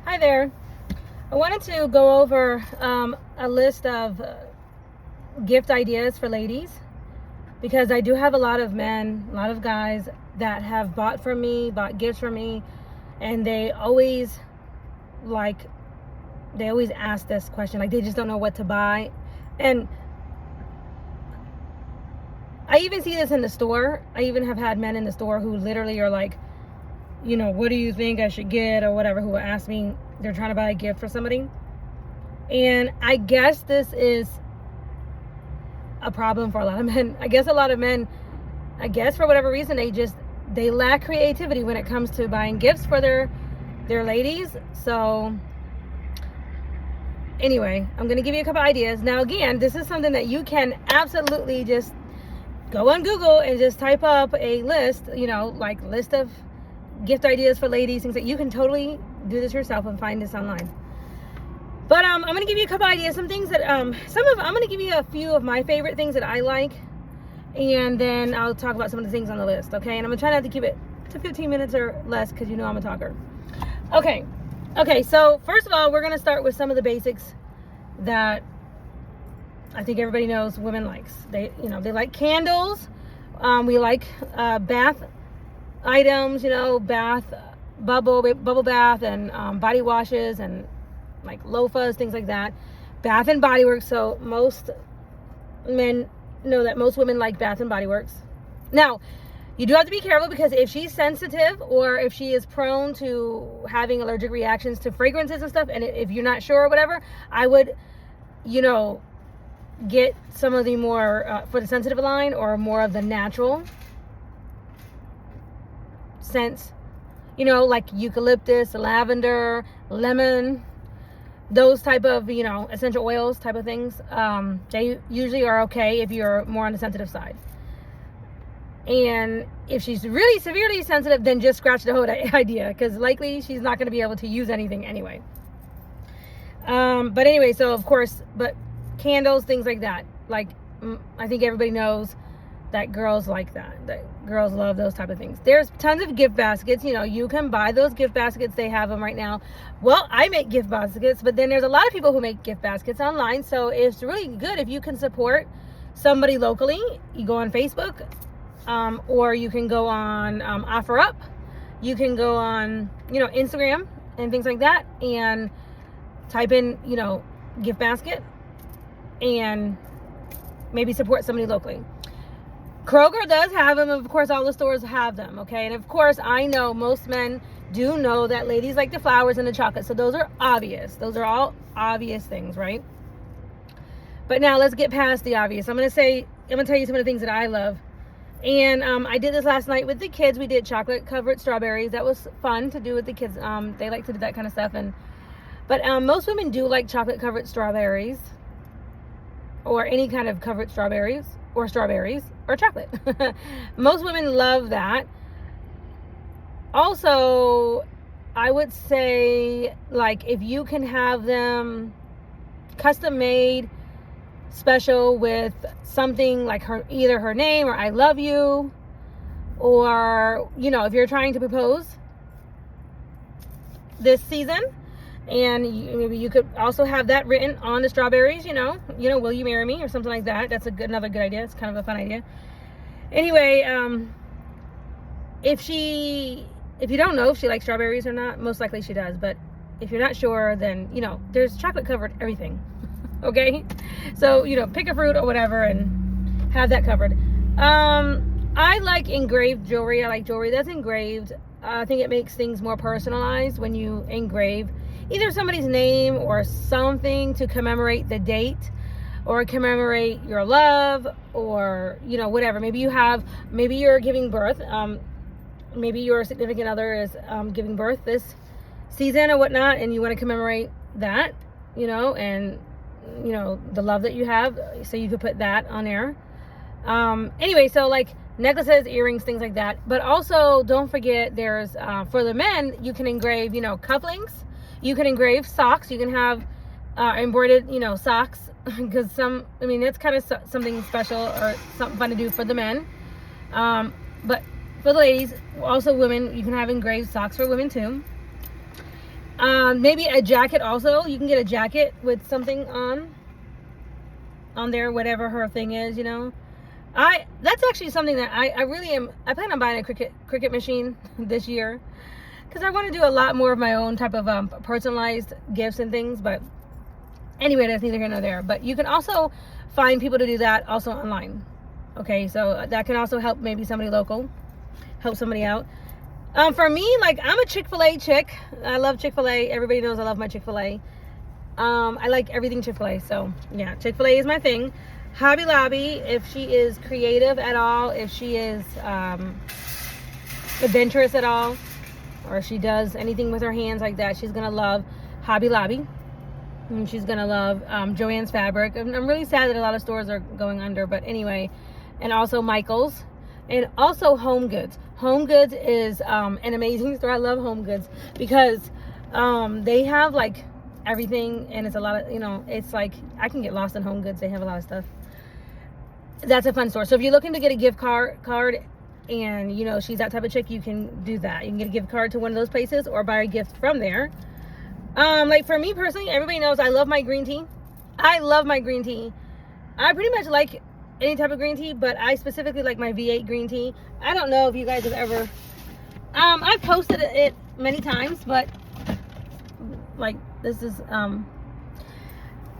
Hi there. I wanted to go over a list of gift ideas for ladies because I do have a lot of men, a lot of guys that have bought gifts from me, and they always ask this question, like they just don't know what to buy. And I even see this in the store. I even have had men in the store who literally are like, what do you think I should get or whatever, who will ask me, they're trying to buy a gift for somebody. And I guess this is a problem for a lot of men. I guess a lot of men, for whatever reason, they lack creativity when it comes to buying gifts for their ladies. So anyway, I'm going to give you a couple ideas. Now, again, this is something that you can absolutely just go on Google and just type up a list, like list of gift ideas for ladies, things that you can totally do this yourself and find this online. But I'm going to give you a couple ideas, some things that I'm going to give you a few of my favorite things that I like, and then I'll talk about some of the things on the list, okay? And I'm going to try not to keep it to 15 minutes or less because I'm a talker. Okay, so first of all, we're going to start with some of the basics that I think everybody knows women likes. They like candles. We like bath items, bath bubble bath and body washes and like loofahs, things like that. Bath and Body Works. So most men know that most women like Bath and Body Works. Now, you do have to be careful because if she's sensitive or if she is prone to having allergic reactions to fragrances and stuff, and if you're not sure or whatever, I would, get some of the more for the sensitive line or more of the natural scents, like eucalyptus, lavender, lemon, those type of, essential oils type of things. They usually are okay if you're more on the sensitive side. And if she's really severely sensitive, then just scratch the whole idea because likely she's not going to be able to use anything anyway. But anyway, so of course, but candles, things like that. Like, I think everybody knows that girls like that girls love those type of things. There's tons of gift baskets. You can buy those gift baskets. They have them right now. Well, I make gift baskets, but then there's a lot of people who make gift baskets online. So it's really good if you can support somebody locally. You go on Facebook, or you can go on OfferUp. You can go on, Instagram and things like that, and type in, gift basket, and maybe support somebody locally. Kroger does have them. Of course, all the stores have them, okay? And of course, I know most men do know that ladies like the flowers and the chocolate. So those are obvious. Those are all obvious things, right? But now let's get past the obvious. I'm going to tell you some of the things that I love. And I did this last night with the kids. We did chocolate covered strawberries. That was fun to do with the kids. They like to do that kind of stuff. But most women do like chocolate covered strawberries, or any kind of covered strawberries or chocolate. Most women love that. Also, I would say, like, if you can have them custom made, special with something like either her name or I love you, or, if you're trying to propose this season, and maybe you could also have that written on the strawberries, will you marry me or something like that. That's another good idea. It's kind of a fun idea. Anyway, if you don't know if she likes strawberries or not, most likely she does. But if you're not sure, then, there's chocolate covered everything. Okay? So, pick a fruit or whatever and have that covered. I like engraved jewelry. I like jewelry that's engraved. I think it makes things more personalized when you engrave either somebody's name or something to commemorate the date or commemorate your love, or, whatever. Maybe you're giving birth. Maybe your significant other is giving birth this season or whatnot, and you want to commemorate that, and, the love that you have. So you could put that on there. Anyway, so like necklaces, earrings, things like that. But also don't forget there's, for the men, you can engrave, cufflinks. You can engrave socks. You can have embroidered, socks, because it's kind of something special or something fun to do for the men. But for the ladies, also women, you can have engraved socks for women too. Maybe a jacket also. You can get a jacket with something on there, whatever her thing is, you know. That's actually something that I really am. I plan on buying a Cricut machine this year because I want to do a lot more of my own type of personalized gifts and things. But anyway, that's neither here nor there. But you can also find people to do that also online. Okay, so that can also help maybe somebody local, help somebody out. For me, like, I'm a Chick-fil-A chick. I love Chick-fil-A. Everybody knows I love my Chick-fil-A. I like everything Chick-fil-A. So yeah, Chick-fil-A is my thing. Hobby Lobby, if she is creative at all, if she is adventurous at all, or if she does anything with her hands like that, she's gonna love Hobby Lobby. And she's gonna love Joann's Fabric. I'm really sad that a lot of stores are going under, but anyway. And also Michael's, and also Home Goods. Home Goods is an amazing store. I love Home Goods because they have like everything, and it's a lot of, you know, it's like I can get lost in Home Goods. They have a lot of stuff. That's a fun store. So if you're looking to get a gift card and you know she's that type of chick, you can do that. You can get a gift card to one of those places or buy a gift from there. Like for me personally, everybody knows I love my green tea. I love my green tea. I pretty much like any type of green tea, but I specifically like my V8 green tea. I don't know if you guys have ever I've posted it many times, but like this is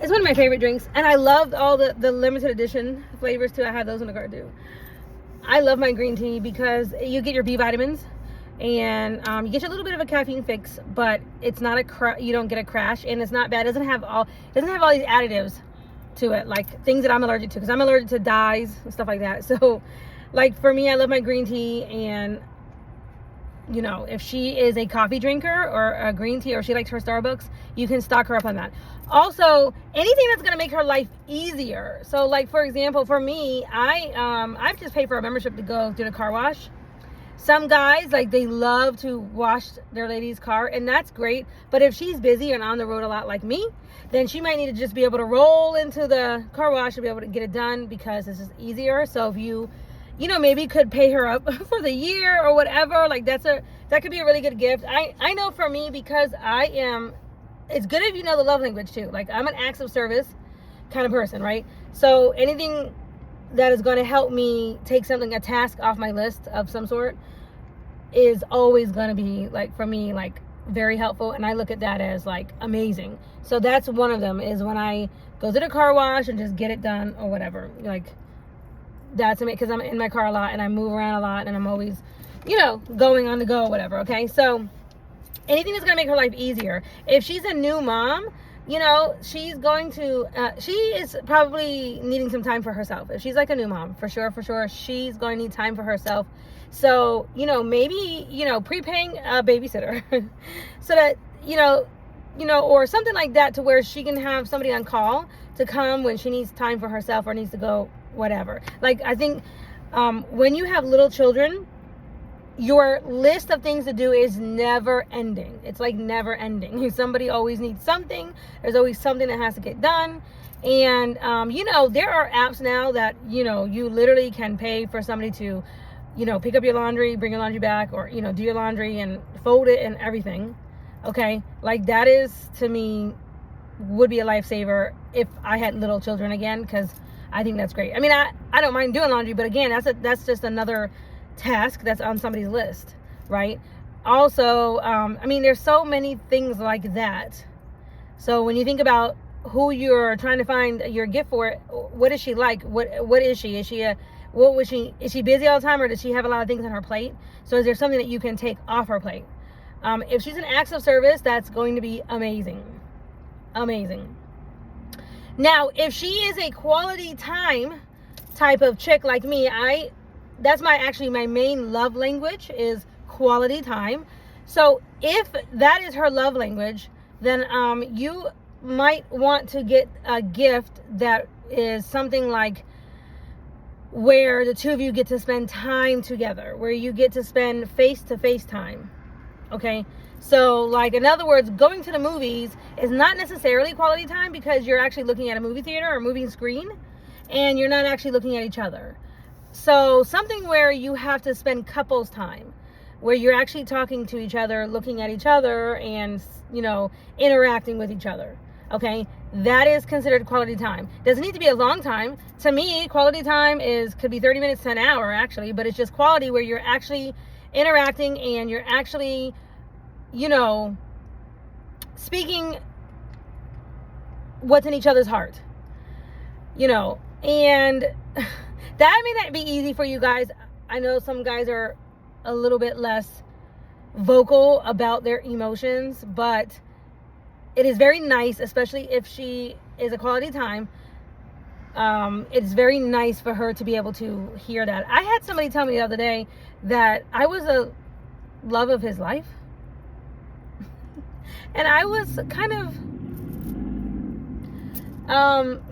it's one of my favorite drinks, and I loved all the limited edition flavors too. I have those in the car too. I love my green tea because you get your B vitamins, and you get a little bit of a caffeine fix, but it's not you don't get a crash, and it's not bad. It doesn't have all these additives to it, like things that I'm allergic to, because I'm allergic to dyes and stuff like that. So like for me, I love my green tea, and you know, if she is a coffee drinker or a green tea, or she likes her Starbucks, you can stock her up on that. Also, anything that's going to make her life easier. So like, for example, for me, I've just paid for a membership to go to the car wash. Some guys, like, they love to wash their lady's car, and that's great. But if she's busy and on the road a lot like me, then she might need to just be able to roll into the car wash and be able to get it done because it's just easier. So if you know, maybe could pay her up for the year or whatever, like that could be a really good gift. I know for me, because it's good if you know the love language too. Like, I'm an acts of service kind of person, right? So anything that is going to help me take a task off my list of some sort is always going to be, like, for me, like, very helpful. And I look at that as like amazing. So that's one of them, is when I go to the car wash and just get it done or whatever. Like, that's amazing, because I'm in my car a lot and I move around a lot and I'm always, you know, going on the go or whatever. Okay, so anything that's gonna make her life easier. If she's a new mom, you know, she's going to she is probably needing some time for herself. If she's like a new mom, for sure she's going to need time for herself. So, you know, maybe, you know, prepaying a babysitter so that, you know, or something like that, to where she can have somebody on call to come when she needs time for herself or needs to go whatever. Like, I think when you have little children, your list of things to do is never ending. It's like never ending. Somebody always needs something. There's always something that has to get done. And you know, there are apps now that, you know, you literally can pay for somebody to, you know, pick up your laundry, bring your laundry back, or, you know, do your laundry and fold it and everything. Okay, like, that is, to me, would be a lifesaver if I had little children again, because I think that's great. I mean, I don't mind doing laundry, but again, that's just another task that's on somebody's list, right? Also, I mean, there's so many things like that. So when you think about who you're trying to find your gift for, what is she like? What is she? Is she busy all the time, or does she have a lot of things on her plate? So is there something that you can take off her plate? If she's an acts of service, that's going to be amazing. Amazing. Now, if she is a quality time type of chick like me, that's my main love language is quality time. So if that is her love language, then you might want to get a gift that is something like where the two of you get to spend time together, where you get to spend face-to-face time. Okay, so, like, in other words, going to the movies is not necessarily quality time, because you're actually looking at a movie theater or movie screen, and you're not actually looking at each other. So something where you have to spend couples time, where you're actually talking to each other, looking at each other, and, interacting with each other. Okay, that is considered quality time. Doesn't need to be a long time. To me, quality time could be 30 minutes to an hour actually, but it's just quality where you're actually interacting and you're actually, speaking what's in each other's heart, and that may not be easy for you guys. I know some guys are a little bit less vocal about their emotions, but it is very nice, especially if she is a quality time. It's very nice for her to be able to hear that. I had somebody tell me the other day that I was a love of his life. And I was kind of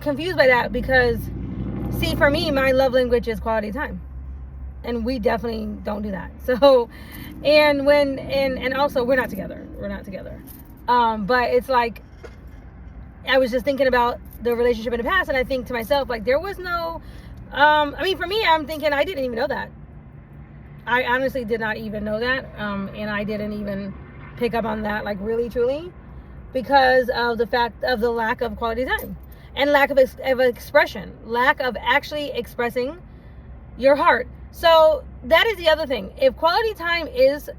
confused by that because, see, for me, my love language is quality time. And we definitely don't do that. So, and also we're not together. But it's like, I was just thinking about the relationship in the past, and I think to myself, like, there was no, for me, I'm thinking I didn't even know that. I honestly did not even know that. And I didn't even pick up on that, like, really, truly, because of the fact of the lack of quality time and lack of expression, lack of actually expressing your heart. So that is the other thing. If quality time is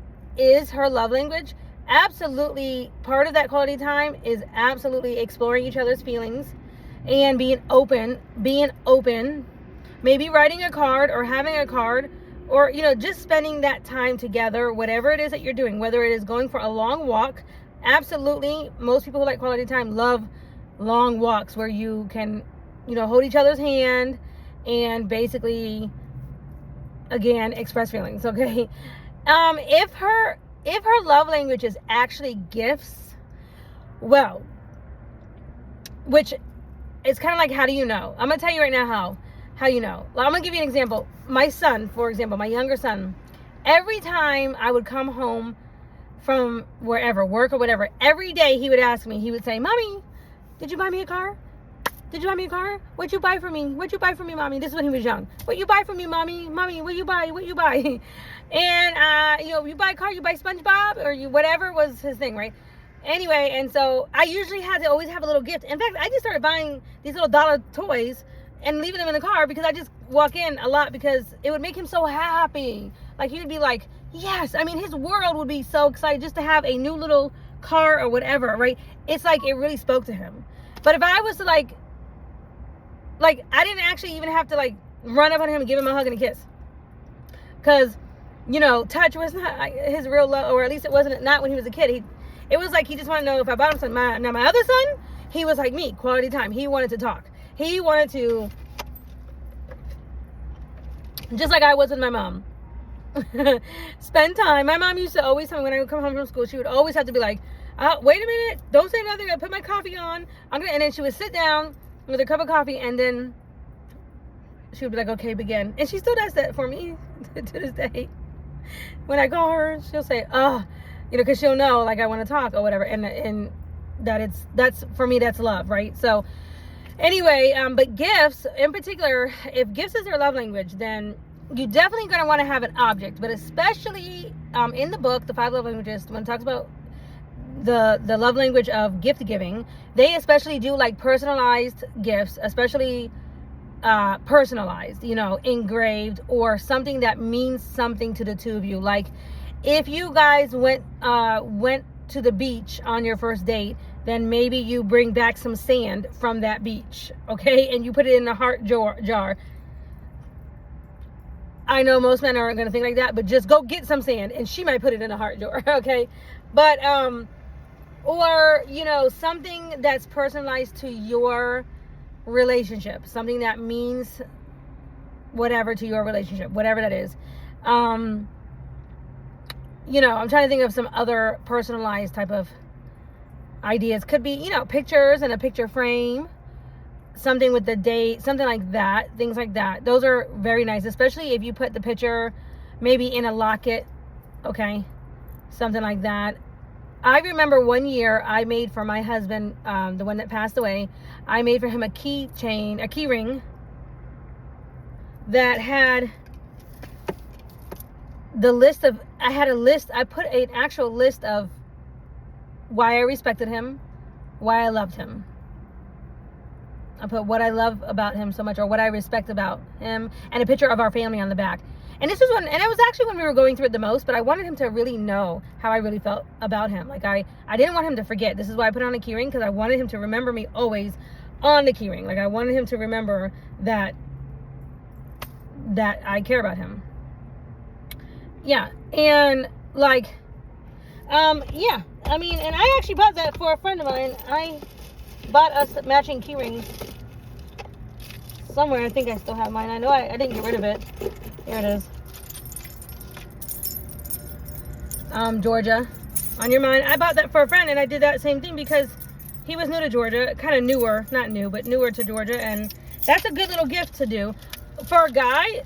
her love language, absolutely part of that quality time is absolutely exploring each other's feelings and being open, maybe writing a card or having a card, or just spending that time together, whatever it is that you're doing, whether it is going for a long walk. Absolutely, most people who like quality time love long walks where you can hold each other's hand and basically, again, express feelings. Okay, if her love language is actually gifts, well, which is kind of like, how do you know? I'm gonna tell you right now how you know. Well, I'm gonna give you an example. My son, for example, my younger son, every time I would come home from wherever, work or whatever, every day he would ask me, he would say, "Mommy, did you buy me a car? Did you buy me a car? What'd you buy for me? What'd you buy for me, Mommy?" This is when he was young. "What you buy for me, Mommy? Mommy, what you buy? What you buy?" And, you buy a car, you buy SpongeBob, or whatever was his thing, right? Anyway, and so I usually had to always have a little gift. In fact, I just started buying these little dollar toys and leaving them in the car because I just walk in a lot because it would make him so happy. Like, he would be like, yes. His world would be so excited just to have a new little car or whatever, right? It's like it really spoke to him. But if I was to like I didn't actually even have to like run up on him and give him a hug and a kiss, because touch was not his real love, or at least it wasn't, not when he was a kid. It was like he just wanted to know if I bought him something. Now my other son, he was like me, quality time. He wanted to talk. He wanted to, just like I was with my mom, spend time. My mom used to always tell me when I would come home from school, she would always have to be like, "Wait a minute, don't say nothing. I put my coffee on. And then she would sit down with a cup of coffee, and then she would be like, "Okay, begin." And she still does that for me to this day. When I call her, she'll say, because she'll know, like, I want to talk or whatever, and that's for me, that's love, right? So anyway, but gifts in particular, if gifts is their love language, then you definitely going to want to have an object. But especially in the book, The 5 Love Languages, when it talks about the love language of gift giving, they especially do like personalized gifts, especially personalized, engraved, or something that means something to the two of you. Like, if you guys went to the beach on your first date, then maybe you bring back some sand from that beach, okay, and you put it in a heart jar. I know most men aren't going to think like that, but just go get some sand and she might put it in a heart jar, okay? But or something that's personalized to your relationship, something that means whatever to your relationship, whatever that is. I'm trying to think of some other personalized type of ideas. Could be, pictures and a picture frame, something with the date, something like that, things like that. Those are very nice, especially if you put the picture maybe in a locket, okay, something like that. I remember one year I made for my husband, the one that passed away, I made for him a key ring that had I put an actual list of why I respected him, why I loved him. I put what I love about him so much, or what I respect about him, and a picture of our family on the back. And this was when, and it was actually when we were going through it the most, but I wanted him to really know how I really felt about him. Like I didn't want him to forget. This is why I put on a keyring, because I wanted him to remember me always on the keyring. Like I wanted him to remember that I care about him. Yeah. And like, yeah, I mean, and I actually bought that for a friend of mine. I bought us matching key rings somewhere. I think I still have mine. I know I didn't get rid of it. Here it is. Georgia, on your mind. I bought that for a friend, and I did that same thing because he was new to Georgia, kind of newer, not new, but newer to Georgia, and that's a good little gift to do. For a guy,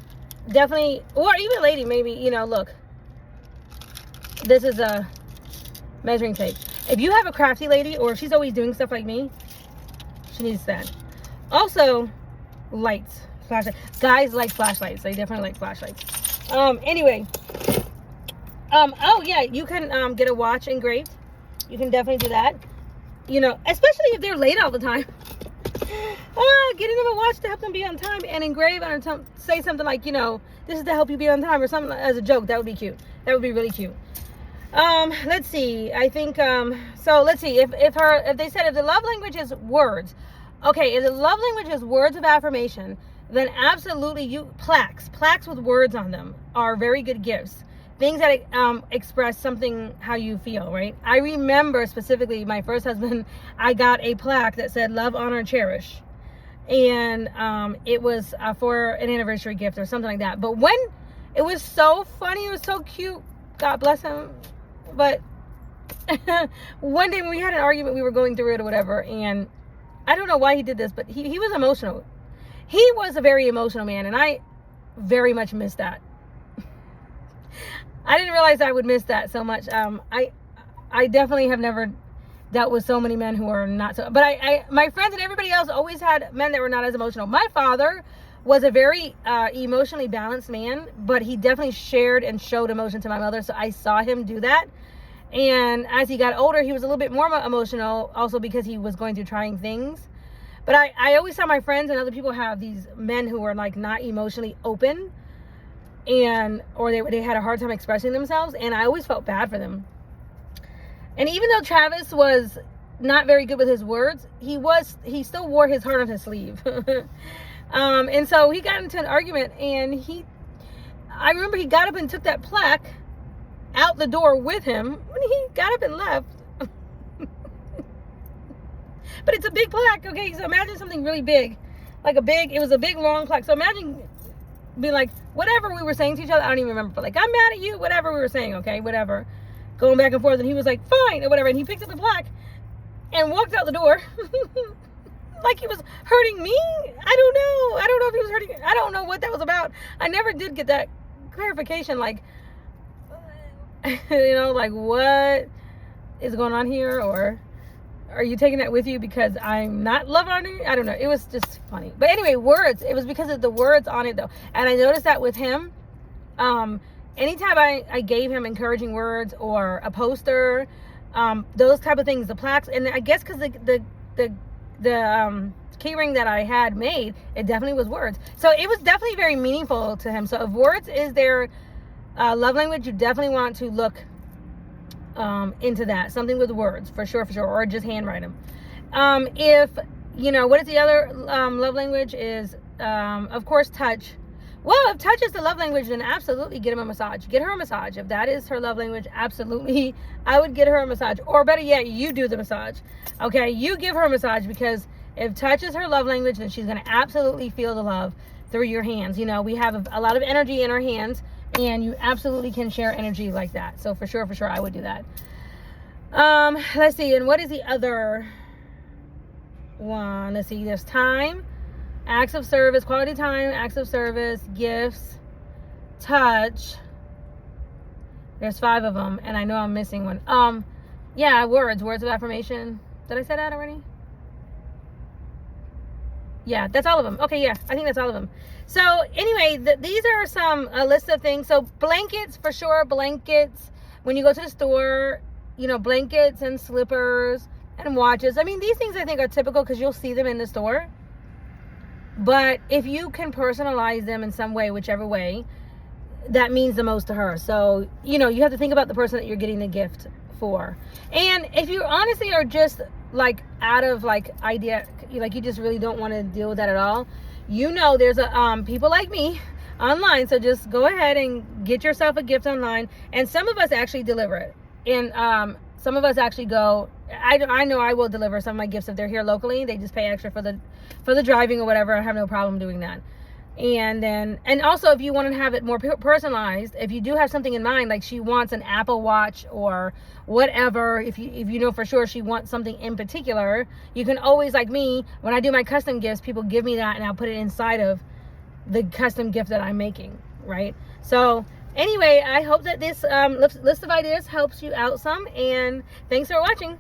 definitely, or even a lady, maybe, you know, look. This is a measuring tape. If you have a crafty lady, or if she's always doing stuff like me, she needs that. Also, lights, flashlights. Guys like flashlights. They definitely like flashlights. Anyway, oh yeah, you can get a watch engraved. You can definitely do that. You know, especially if they're late all the time. Getting them a watch to help them be on time, and engrave on it, say something like, you know, this is to help you be on time, or something as a joke. That would be cute. That would be really cute. Let's see. I think, so let's see. If they said if the love language is words, okay, if the love language is words of affirmation, then absolutely plaques with words on them are very good gifts. Things that express something, how you feel, right? I remember specifically my first husband, I got a plaque that said love, honor, cherish. And it was for an anniversary gift or something like that. But when it was so funny, it was so cute, God bless him. But one day when we had an argument, we were going through it or whatever, and I don't know why he did this, but he was emotional. He was a very emotional man, and I very much missed that. I didn't realize I would miss that so much. I definitely have never dealt with so many men who are not so, but my friends and everybody else always had men that were not as emotional. My father was a very emotionally balanced man, but he definitely shared and showed emotion to my mother, so I saw him do that. And as he got older, he was a little bit more emotional, also because he was going through trying things. But I always saw my friends and other people have these men who were like not emotionally open, or they had a hard time expressing themselves, and I always felt bad for them. And even though Travis was not very good with his words, he still wore his heart on his sleeve. And so he got into an argument, and I remember he got up and took that plaque out the door with him when he got up and left. But it's a big plaque, okay? So imagine something really big, it was a big long plaque. So imagine being like, whatever we were saying to each other, I don't even remember, but like, I'm mad at you, whatever we were saying, okay, whatever. Going back and forth, and he was like, fine, or whatever, and he picked up the plaque and walked out the door. Like he was hurting me. I don't know if he was hurting. I don't know what that was about. I never did get that clarification. Like, you know, like what is going on here, or are you taking that with you because I'm not love honoring you? I don't know. It was just funny. But anyway, words. It was because of the words on it though, and I noticed that with him. Anytime I gave him encouraging words or a poster, those type of things, the plaques, and I guess because the key ring that I had made, it definitely was words. So it was definitely very meaningful to him. So if words is their love language, you definitely want to look into that. Something with words, for sure, or just handwrite them. If, you know, what is the other love language is, of course, touch. Well, if touch is the love language, then absolutely get him a massage. Get her a massage. If that is her love language, absolutely, I would get her a massage. Or better yet, you do the massage. Okay, you give her a massage, because if touch is her love language, then she's going to absolutely feel the love through your hands. You know, we have a lot of energy in our hands, and you absolutely can share energy like that. So for sure, I would do that. Let's see, and what is the other one? Let's see, there's time. Acts of service, quality time, acts of service, gifts, touch. There's 5 of them, and I know I'm missing one. Yeah, words of affirmation. Did I say that already? Yeah, that's all of them. Okay, yeah, I think that's all of them. So anyway, these are some list of things. So blankets, for sure, blankets. When you go to the store, you know, blankets and slippers and watches. I mean, these things I think are typical because you'll see them in the store. But if you can personalize them in some way, whichever way, that means the most to her. So, you know, you have to think about the person that you're getting the gift for. And if you honestly are just like out of like idea, like you just really don't want to deal with that at all, you know, there's a people like me online. So just go ahead and get yourself a gift online. And some of us actually deliver it. And some of us actually go, I know I will deliver some of my gifts if they're here locally. They just pay extra for the driving or whatever. I have no problem doing that. And also if you want to have it more personalized, if you do have something in mind, like she wants an Apple Watch or whatever, if you know for sure she wants something in particular, you can always, like me, when I do my custom gifts, people give me that and I'll put it inside of the custom gift that I'm making, right? So anyway, I hope that this list of ideas helps you out some, and thanks for watching.